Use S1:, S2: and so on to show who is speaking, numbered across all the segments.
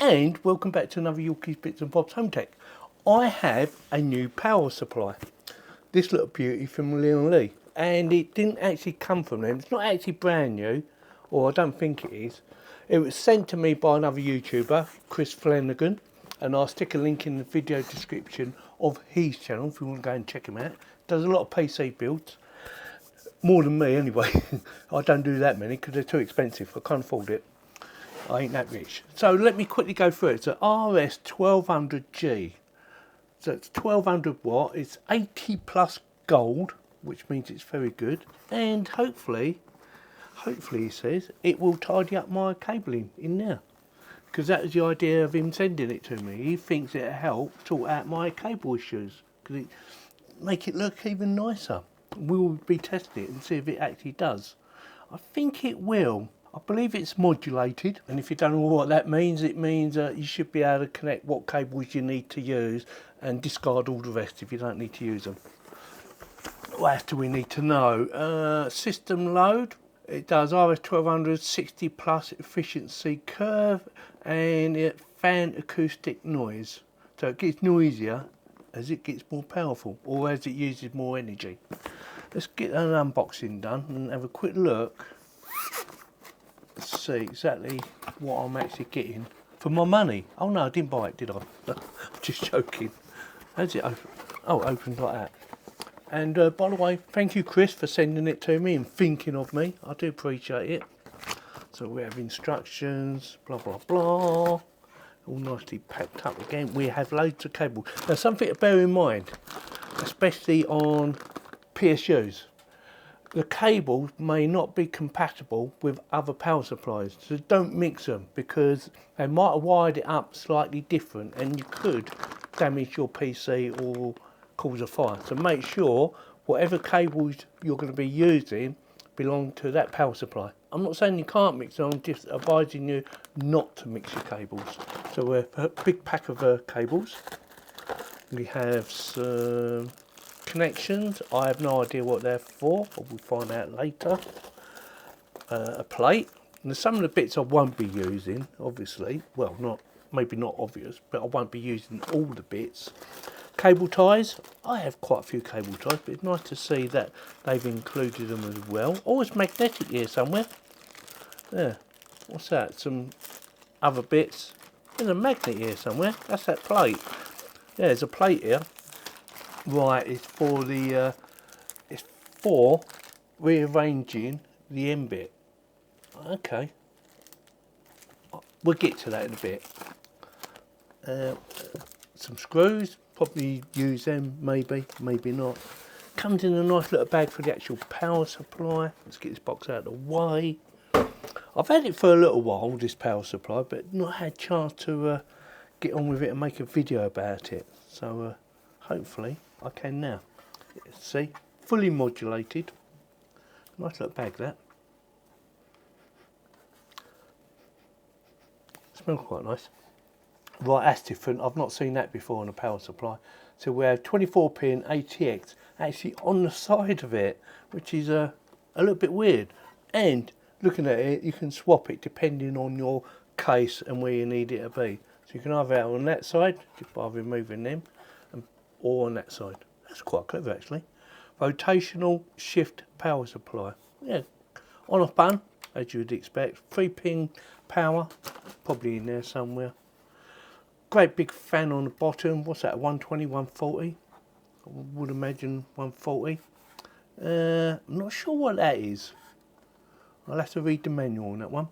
S1: And welcome back to another Yorkie's Bits and Bobs Home Tech. I have a new power supply. This little beauty from Lian, and it didn't actually come from them. It's not actually brand new, or I don't think it is. It was sent to me by another YouTuber, Flannigan, and I'll stick a link in the video description of his channel if you want to go and check him out. Does a lot of PC builds, more than me anyway. I don't do that many because they're too expensive. I can't afford it. I ain't that rich. So let me quickly go through it. It's an RS1200G. So it's 1200 watt. It's 80 plus gold, which means it's very good. And hopefully he says, it will tidy up my cabling in there. Because that was the idea of him sending it to me. He thinks it'll help sort out my cable issues. Because it make it look even nicer. We will be testing it and see if it actually does. I think it will. I believe it's modulated, and if you don't know what that means, it means you should be able to connect what cables you need to use and discard all the rest if you don't need to use them. What else do we need to know? System load. It does RS1200 60 plus efficiency curve, and it fan acoustic noise. So it gets noisier as it gets more powerful, or as it uses more energy. Let's get an unboxing done and have a quick look. See exactly what I'm actually getting for my money. Oh no, I didn't buy it, did I? I'm just joking. How's it open? Oh, it opens like that. And by the way, thank you Chris for sending it to me and thinking of me. I do appreciate it. So we have instructions, blah blah blah, all nicely packed up again. We have loads of cables. Now something to bear in mind, especially on PSUs. The cables may not be compatible with other power supplies, so don't mix them because they might have wired it up slightly different and you could damage your PC or cause a fire. So make sure whatever cables you're going to be using belong to that power supply. I'm not saying you can't mix them, I'm just advising you not to mix your cables. So we have a big pack of cables. We have some connections. I have no idea what they're for, but we'll find out later. A plate. And some of the bits I won't be using, obviously. Well, maybe not obvious, but I won't be using all the bits. Cable ties. I have quite a few cable ties, but it's nice to see that they've included them as well. Oh, it's magnetic here somewhere. There. What's that? Some other bits. There's a magnet here somewhere. That's that plate. Yeah, there's a plate here. Right, it's for the rearranging the end bit. Okay, we'll get to that in a bit. Some screws, probably use them, maybe not. Comes in a nice little bag for the actual power supply. Let's get this box out of the way. I've had it for a little while, this power supply, but not had a chance to get on with it and make a video about it. So hopefully I can now. See, fully modulated. Nice little bag that. Smells quite nice. Right, that's different. I've not seen that before on a power supply. So we have 24 pin ATX actually on the side of it, which is a little bit weird. And looking at it, you can swap it depending on your case and where you need it to be. So you can either have it on that side, just by removing them, or on that side. That's quite clever actually. Rotational shift power supply. Yeah, on off button, as you would expect. 3-pin power, probably in there somewhere. Great big fan on the bottom. What's that, 120, 140? I would imagine 140. I'm not sure what that is. I'll have to read the manual on that one.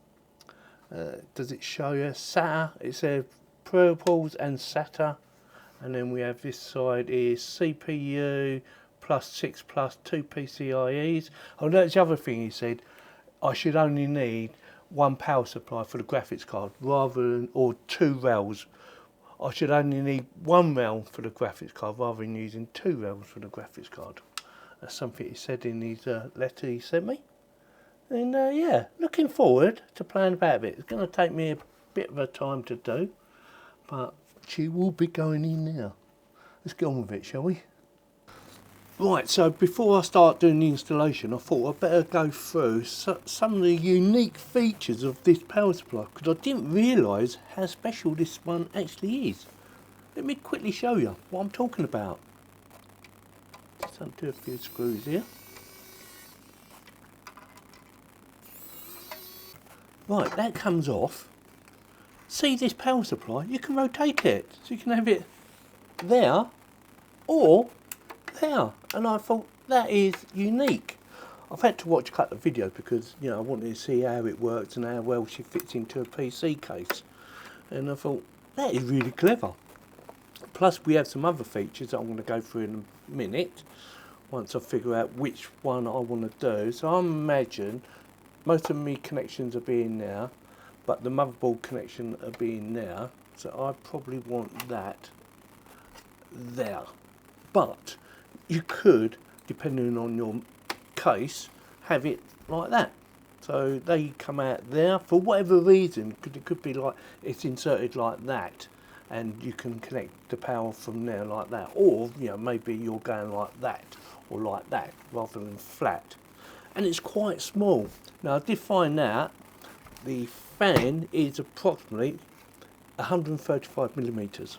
S1: Does it show you SATA? It says purples and SATA. And then we have this side is CPU plus 6 plus 2 PCIEs. Oh, that's the other thing he said. I should only need one power supply for the graphics card rather than, or 2 rails. I should only need 1 rail for the graphics card rather than using 2 rails for the graphics card. That's something he said in his letter he sent me. And yeah, looking forward to playing about it. It's going to take me a bit of a time to do, but she will be going in now. Let's get on with it, shall we? Right, so before I start doing the installation, I thought I'd better go through some of the unique features of this power supply, because I didn't realise how special this one actually is. Let me quickly show you what I'm talking about. Just undo a few screws here. Right, that comes off. See this power supply? You can rotate it, so you can have it there or there. And I thought that is unique. I've had to watch a couple of videos because, you know, I wanted to see how it works and how well she fits into a PC case. And I thought, that is really clever. Plus we have some other features that I'm going to go through in a minute, once I figure out which one I want to do. So I imagine most of my connections are being there, but the motherboard connection are being there. So I probably want that there. But you could, depending on your case, have it like that. So they come out there for whatever reason. It could be like it's inserted like that, and you can connect the power from there like that. Or, you know, maybe you're going like that or like that rather than flat. And it's quite small. Now I did find out the fan is approximately 135 millimeters.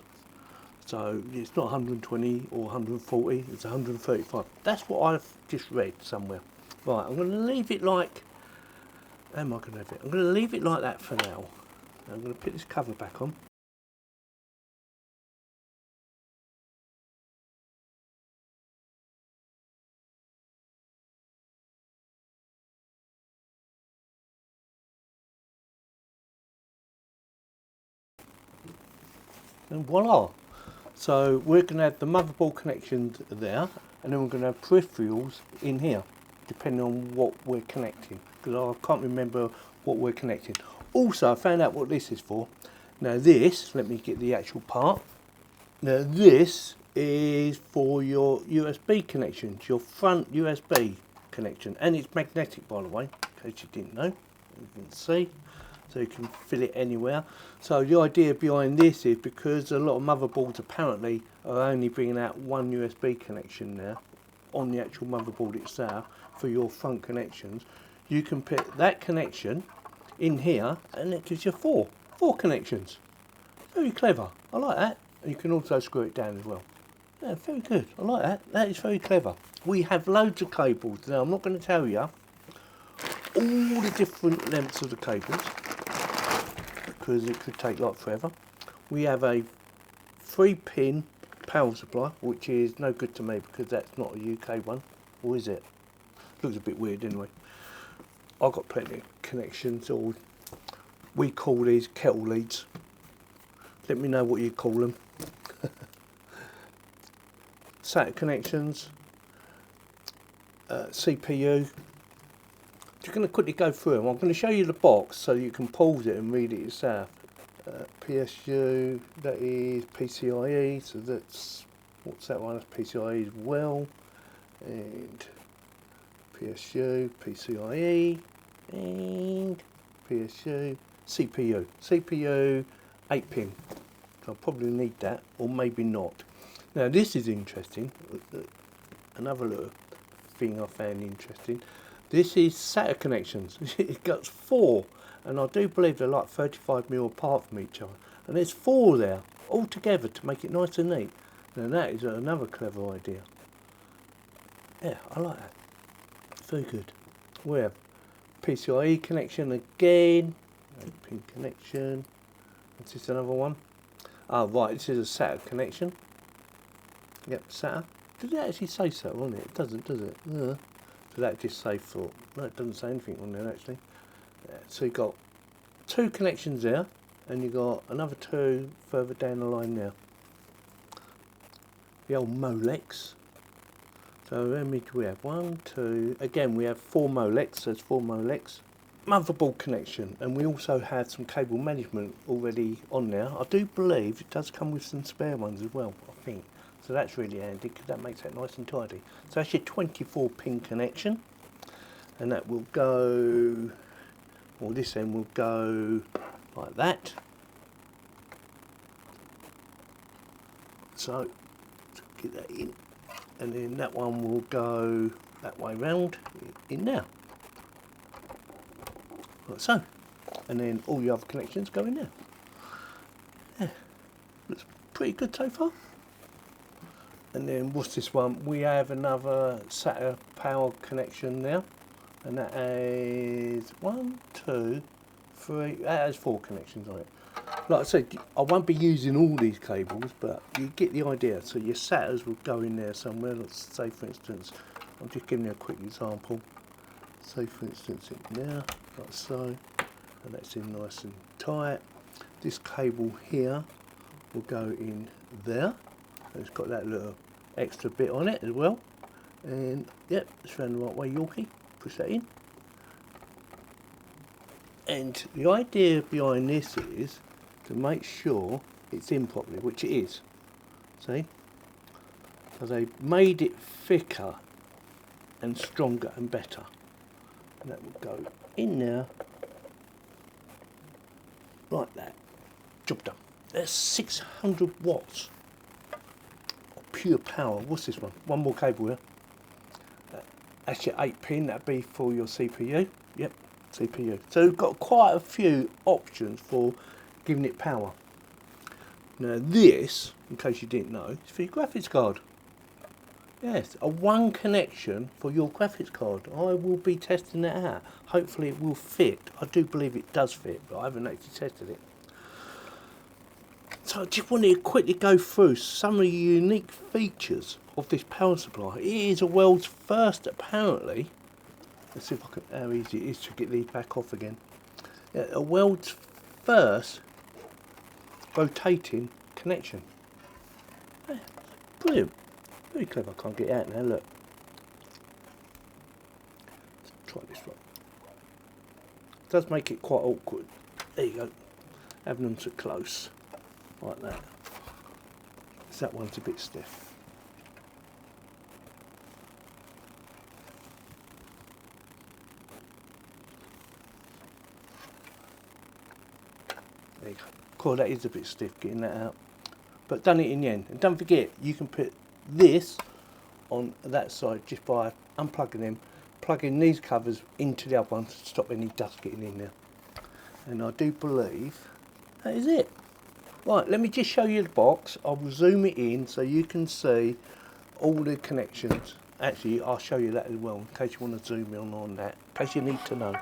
S1: So it's not 120 or 140, it's 135. That's what I've just read somewhere. Right, I'm going to leave it like, how am I going to have it? I'm going to leave it like that for now. I'm going to put this cover back on. And voila! So we're going to have the motherboard connections there, and then we're going to have peripherals in here, depending on what we're connecting, because I can't remember what we're connecting. Also, I found out what this is for. Now this, let me get the actual part. Now this is for your USB connections, your front USB connection, and it's magnetic, by the way, in case you didn't know. You can see. So you can fill it anywhere. So the idea behind this is because a lot of motherboards apparently are only bringing out one USB connection now on the actual motherboard itself for your front connections. You can put that connection in here and it gives you four connections. Very clever. I like that. And you can also screw it down as well. Yeah, very good. I like that. That is very clever. We have loads of cables. Now I'm not going to tell you all the different lengths of the cables, because it could take like forever. We have a 3-pin power supply, which is no good to me because that's not a UK one, or is it? Looks a bit weird anyway. I've got plenty of connections, or we call these kettle leads. Let me know what you call them. SATA connections, CPU. Just going to quickly go through them. I'm going to show you the box so you can pause it and read it yourself. PSU, that is PCIe, so that's, what's that one? That's PCIe as well. And PSU, PCIe, and PSU, CPU. CPU 8-pin. So I'll probably need that, or maybe not. Now this is interesting. Another little thing I found interesting. This is SATA connections. It got 4, and I do believe they're like 35mm apart from each other. And there's 4 there, all together to make it nice and neat. Now that is another clever idea. Yeah, I like that. Very good. We have PCIe connection again. 8-pin connection. Is this another one? Oh right, this is a SATA connection. Yep, SATA. Does it actually say SATA on it? It doesn't, does it? So that just say for, no, it doesn't say anything on there actually. So you've got 2 connections there, and you've got another 2 further down the line there. The old Molex. So how many do we have? 1, 2, again we have 4 Molex, so there's 4 Molex. Motherboard connection, and we also have some cable management already on there. I do believe it does come with some spare ones as well, I think. So that's really handy because that makes it nice and tidy. So that's your 24-pin connection, and that will go, or this end will go like that. So get that in. and then that one will go that way round in there, like so, and then all the other connections go in there. Yeah, looks pretty good so far. And then what's this one? We have another SATA power connection now, and that is 1, 2, 3, that has 4 connections on it. Like I said, I won't be using all these cables, but you get the idea. So your SATAs will go in there somewhere. Let's say, for instance, I'm just giving you a quick example. Say, for instance, in there, like so, and that's in nice and tight. This cable here will go in there. And it's got that little extra bit on it as well. And yep, it's round the right way, Yorkie. Push that in. And the idea behind this is to make sure it's in properly, which it is. See? So they made it thicker and stronger and better. And that will go in there like that. Job done. That's 600 watts of pure power. What's this one? One more cable here. That's your 8 pin. That'd be for your CPU. Yep, CPU. So we've got quite a few options for giving it power. Now this, in case you didn't know, is for your graphics card. Yes, a one connection for your graphics card. I will be testing that out. Hopefully it will fit. I do believe it does fit, but I haven't actually tested it. So I just wanted to quickly go through some of the unique features of this power supply. It is a world's first, apparently. Let's see if I can, how easy it is to get these back off again. Yeah, a world's first rotating connection. Yeah, brilliant. Very clever. I can't get it out now, look. Let's try this one. It does make it quite awkward. There you go. Having them so close. Like that. So that one's a bit stiff. There you go. Cool, that is a bit stiff getting that out. But done it in the end. And don't forget, you can put this on that side just by unplugging them, plugging these covers into the other one to stop any dust getting in there. And I do believe that is it. Right, let me just show you the box. I will zoom it in so you can see all the connections. Actually, I'll show you that as well in case you want to zoom in on that, in case you need to know.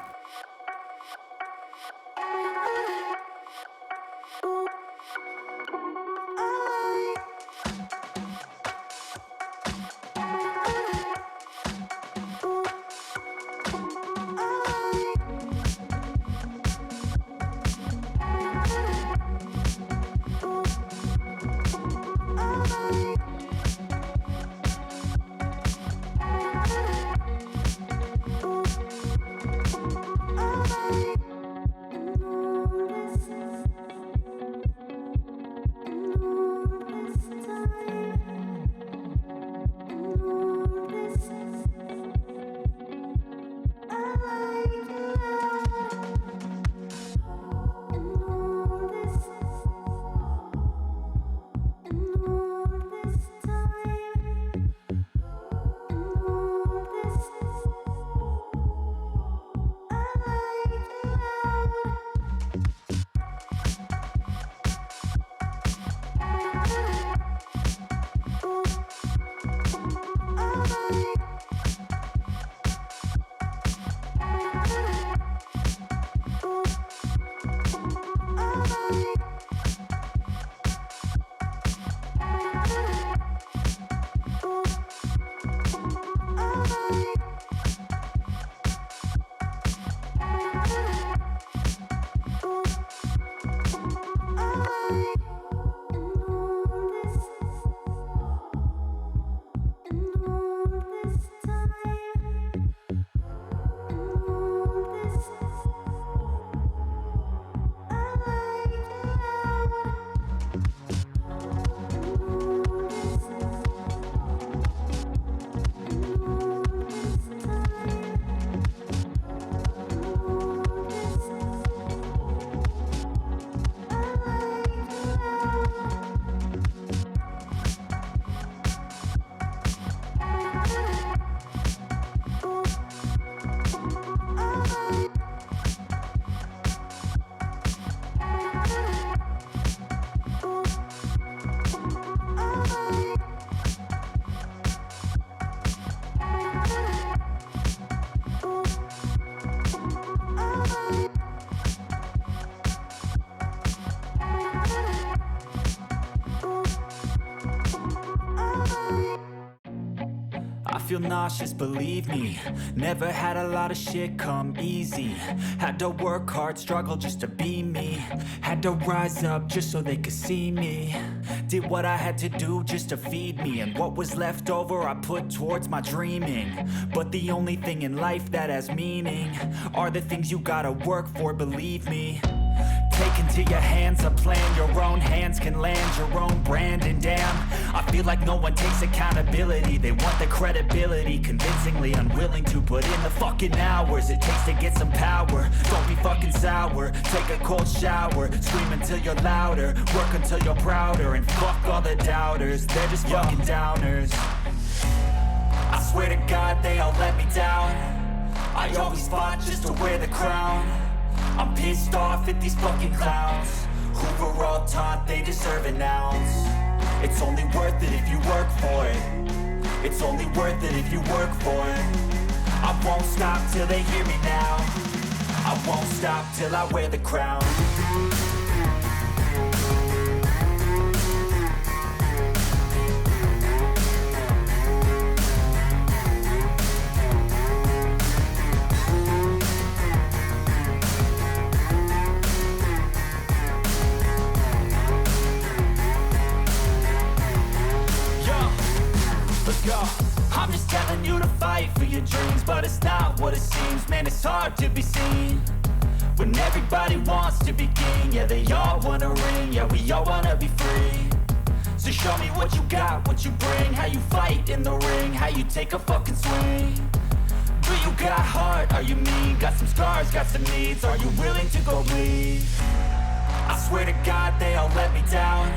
S2: feel nauseous, believe me. Never had a lot of shit come easy. Had to work hard, struggle just to be me. Had to rise up just so they could see me. Did what I had to do just to feed me. And what was left over I put towards my dreaming. But the only thing in life that has meaning are the things you gotta work for, believe me. Take into your hands a plan, your own hands can land your own brand. And damn, I feel like no one takes accountability. They want the credibility, convincingly unwilling to put in the fucking hours it takes to get some power. Don't be fucking sour, take a cold shower. Scream until you're louder, work until you're prouder. And fuck all the doubters, they're just fucking downers. I swear to God they all let me down. I always fought just to wear the crown. I'm pissed off at these fucking clowns who were all taught they deserve an ounce. It's only worth it if you work for it. It's only worth it if you work for it. I won't stop till they hear me now. I won't stop till I wear the crown. I'm just telling you to fight for your dreams, but it's not what it seems. Man, it's hard to be seen when everybody wants to be king. Yeah, they all wanna ring, yeah, we all wanna be free. So show me what you got, what you bring, how you fight in the ring, how you take a fucking swing. Do you got heart, are you mean? Got some scars, got some needs, are you willing to go bleed? I swear to God they all let me down.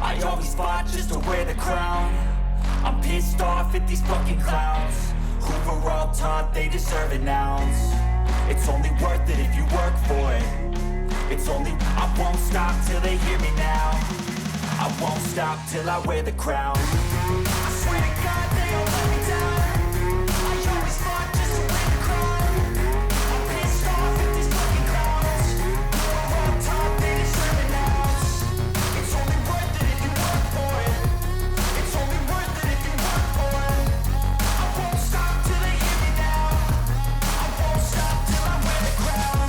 S2: I always fought just to wear the crown. I'm pissed off at these fucking clowns who were all taught they deserve an ounce. It's only worth it if you work for it. It's only, I won't stop till they hear me now. I won't stop till I wear the crown. I swear to God they all let me down. I always fought just to wear the crown. I'm pissed off at these fucking clowns who were all taught they deserve an ounce. It's only worth it if you work for it. It's only worth it if you work for it. I won't stop till they hear me now. I won't stop till I wear the crown.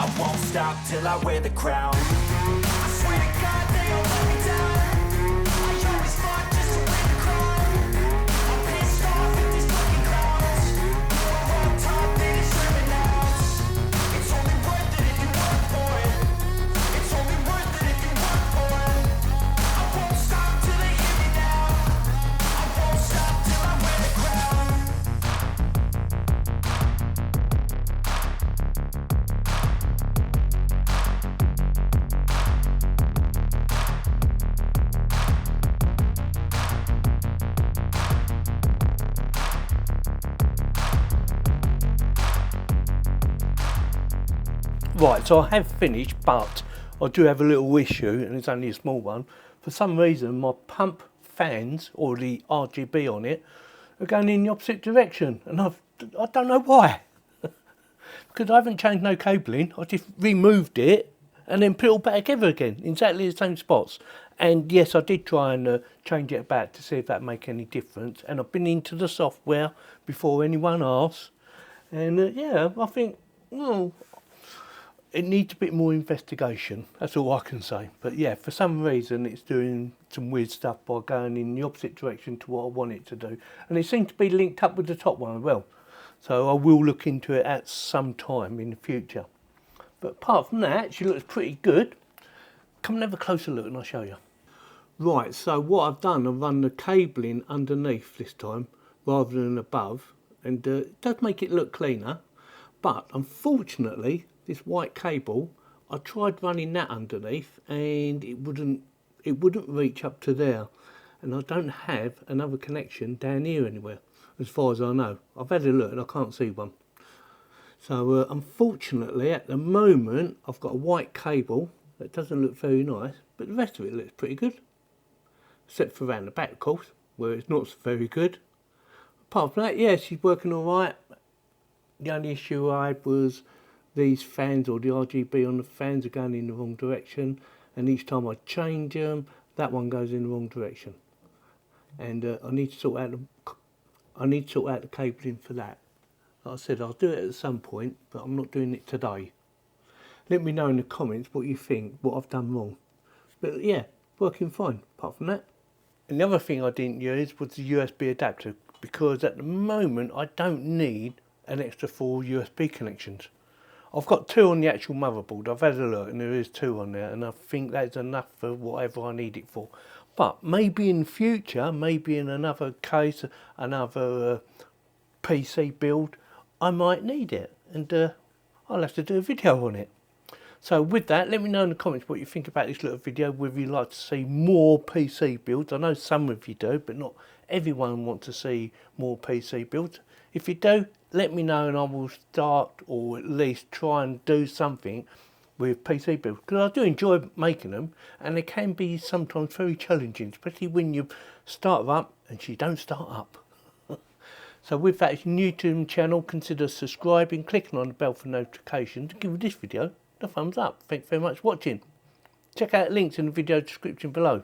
S2: I won't stop till I wear the crown. I swear to God they all let me down. I always fought just to wear the crown. I'm pissed off at these fucking clowns who are all taught they deserve an ounce. It's only worth it if you work for it. It's only worth it if you work for it. I won't stop till they hear me now. I won't stop till I wear the crown.
S1: Right, so I have finished, but I do have a little issue, and it's only a small one. For some reason, my pump fans, or the RGB on it, are going in the opposite direction, and I don't know why. Because I haven't changed no cabling, I just removed it, and then put it all back together again, in exactly the same spots. And yes, I did try and change it back to see if that make any difference, and I've been into the software before anyone asks, and yeah, I think, well, it needs a bit more investigation, that's all I can say. But yeah, for some reason it's doing some weird stuff by going in the opposite direction to what I want it to do. And it seems to be linked up with the top one as well. So I will look into it at some time in the future. But apart from that, she looks pretty good. Come and have a closer look and I'll show you. Right, so what I've done, I've run the cabling underneath this time rather than above. And it does make it look cleaner. But unfortunately, this white cable, I tried running that underneath and it wouldn't reach up to there. And I don't have another connection down here anywhere, as far as I know. I've had a look and I can't see one. So unfortunately, at the moment, I've got a white cable It doesn't look very nice, but the rest of it looks pretty good. Except for around the back, of course, where it's not very good. Apart from that, yeah, she's working alright. The only issue I had was these fans, or the RGB on the fans, are going in the wrong direction, and each time I change them, that one goes in the wrong direction. And I need to sort out the cabling for that. Like I said, I'll do it at some point, but I'm not doing it today. Let me know in the comments what you think, what I've done wrong. But yeah, working fine, apart from that. And the other thing I didn't use was the USB adapter, because at the moment I don't need an extra 4 USB connections. I've got 2 on the actual motherboard. I've had a look and there is 2 on there, and I think that's enough for whatever I need it for. But maybe in future, maybe in another case, another PC build, I might need it, and I'll have to do a video on it. So with that, let me know in the comments what you think about this little video, whether you'd like to see more PC builds. I know some of you do, but not everyone wants to see more PC builds. If you do, let me know and I will start, or at least try and do something with PC builds, because I do enjoy making them, and they can be sometimes very challenging, especially when you start them up and she don't start up. So with that, if you're new to the channel, consider subscribing, clicking on the bell for notifications, and give this video a thumbs up. Thanks very much for watching. Check out links in the video description below.